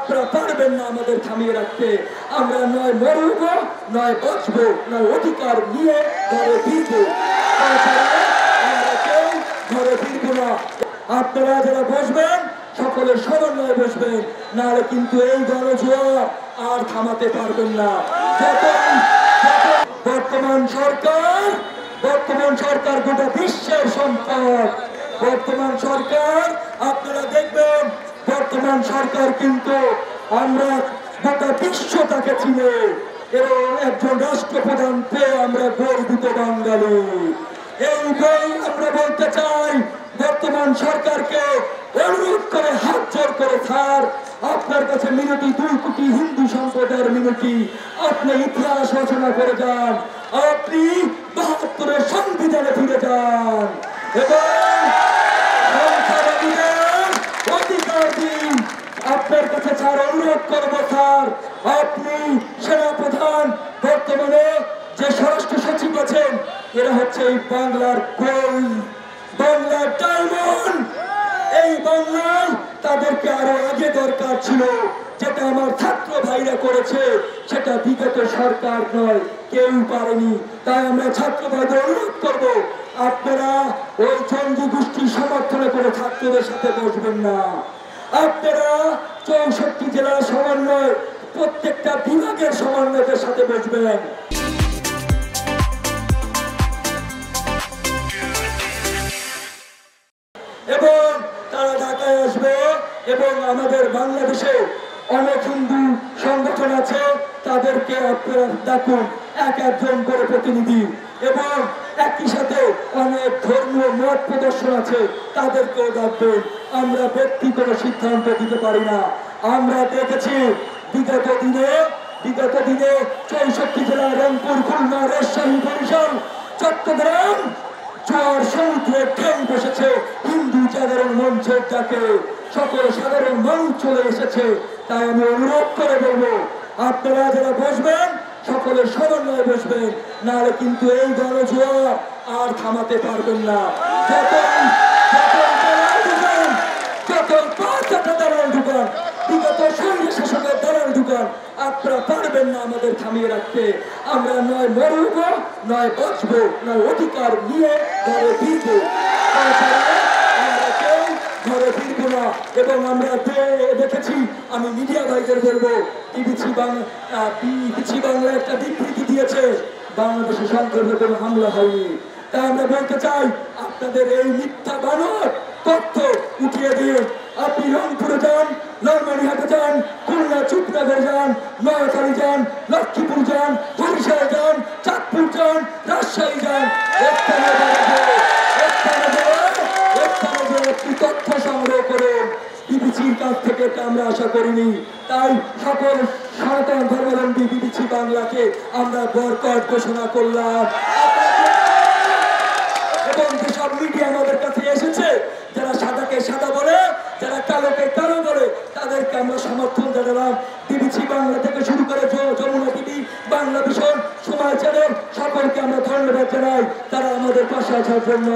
আপনারা পারবেন না আমাদের থামিয়ে রাখতে। আমরা নয় মরব, নয় বাঁচবো, নয় অধিকার নিয়ে ঘরে ফিরবো। আমরা কেউ ঘরে ফিরবো না। আপনারা যারা বসবেন সকলে সমন্বয়ে বসবেন, নাহলে কিন্তু এই গণজোয়ার আর থামাতে পারবেন না। বর্তমান সরকার গোটা বিশ্বের সম্পদ। বর্তমান সরকার আপনারা দেখবেন, বর্তমান সরকার কিন্তু আমরা গোটা বিশ্ব তাকে চিনে এবং একজন রাষ্ট্রপ্রধান পেয়ে আমরা গর্বিত বাঙালি। এই আমরা বলতে চাই বর্তমান সরকারকে অনুরোধ করে, হাত জোর করে, স্যার আপনার কাছে মিনতি, 2 কোটি হিন্দু সম্প্রদায়ের মিনতি, আপনি ইতিহাস রচনা করে যান, আপনি 72-এর সংবিধানে ফিরে যান এবং অধিকার দিন। আপনার কাছে স্যার অনুরোধ করবো, স্যার আপনি সেনাপ্রধান, বর্তমানে যে স্বরাষ্ট্র সচিব আছেন এরা হচ্ছে এই বাংলার গোল্ড, বাংলার ডায়মন্ড। এই বাংলায় তাদেরকে আরো আগে দরকার ছিল। যেটা আমার ছাত্র ভাইরা করেছে সেটা বিগত সরকার নয়, কেউ পারেনি। তাই আমরা ছাত্র ভাইদের অনুরোধ করবো, আপনারা ওই জঙ্গি গোষ্ঠীর সমর্থনে করে ছাত্রদের সাথে বসবেন না। আপনারা 64 জেলার সমন্বয়, প্রত্যেকটা বিভাগের সমন্বয়ের সাথে বসবেন এবং তারা ঢাকায় আসবে। এবং আমাদের বাংলাদেশে অনেক হিন্দু সংগঠন আছে, তাদেরকে আপনারা ডাকুন, একজন করে প্রতিনিধি, এবং একই সাথে অনেক ধর্মীয় মত প্রদর্শন আছে, তাদেরকেও ডাকবেন। আমরা ব্যক্তি কোনো সিদ্ধান্ত দিতে পারি না। আমরা দেখেছি বিগত দিনে 64 জেলা, রংপুর, খুলনা, রাজশাহী, বরিশাল, চট্টগ্রাম জোয়ার সমুদ্রে ঢেউ বসেছে হিন্দু জাগরণ মঞ্চের ডাকে, সকল সাধারণ মানুষ চলে এসেছে। তাই আমি অনুরোধ করে বলবো, আপনারা যারা বসবেন সকলে সমন্বয়ে বসবেন, নাহলে কিন্তু এই গণজোয়ার আর থামাতে পারবেন না। বিগত সৈন্য শাসকের দালাল দোকান, আপনারা পারবেন না আমাদের থামিয়ে রাখতে। আমরা নয় মরব, নয় বাঁচবো, নয় অধিকার নিয়ে ঘরে ফিরবো। আমরা কেউ ঘরে ফিরবো না। এবং আমরা দেখেছি, আমি মিডিয়া ভাইদের বলবো, বিবিসি বাংলা একটা বিবৃতি দিয়েছে, বাংলাদেশে সন্ত্রাসবাদের হামলা হয়নি। তাই আমরা বলতে চাই, আপনাদের এই মিথ্যা বানোয়াট তথ্য উঠিয়ে দিয়ে আপনি রংপুরে যান, লালমনিরহাটে যান, খুলনা চুপনগর যান, নোয়াখালী যান, লক্ষ্মীপুর যান, বরিশাল যান, চাঁদপুর যান, রাজশাহী যান, একটি তথ্য সংগ্রহ করুন। বিবিসির কাছ থেকে এটা আমরা আশা করিনি। তাই সকল সনাতন ধর্মাবলম্বী বিবিসি বাংলাকে আমরা বয়কট ঘোষণা করলাম। এবং যেসব মিডিয়া আমাদের কাছে এসেছে, যারা সাদাকে সাদা বলে, যারা কালোকে কালো বলে, তাদেরকে আমরা সমর্থন জানালাম। বিবিসি বাংলা থেকে শুরু করে যমুনা টিভি, বাংলা ভিশন, সময় চ্যানেল, সকলকে আমরা ধন্যবাদ জানাই তারা আমাদের পাশে আসার জন্য।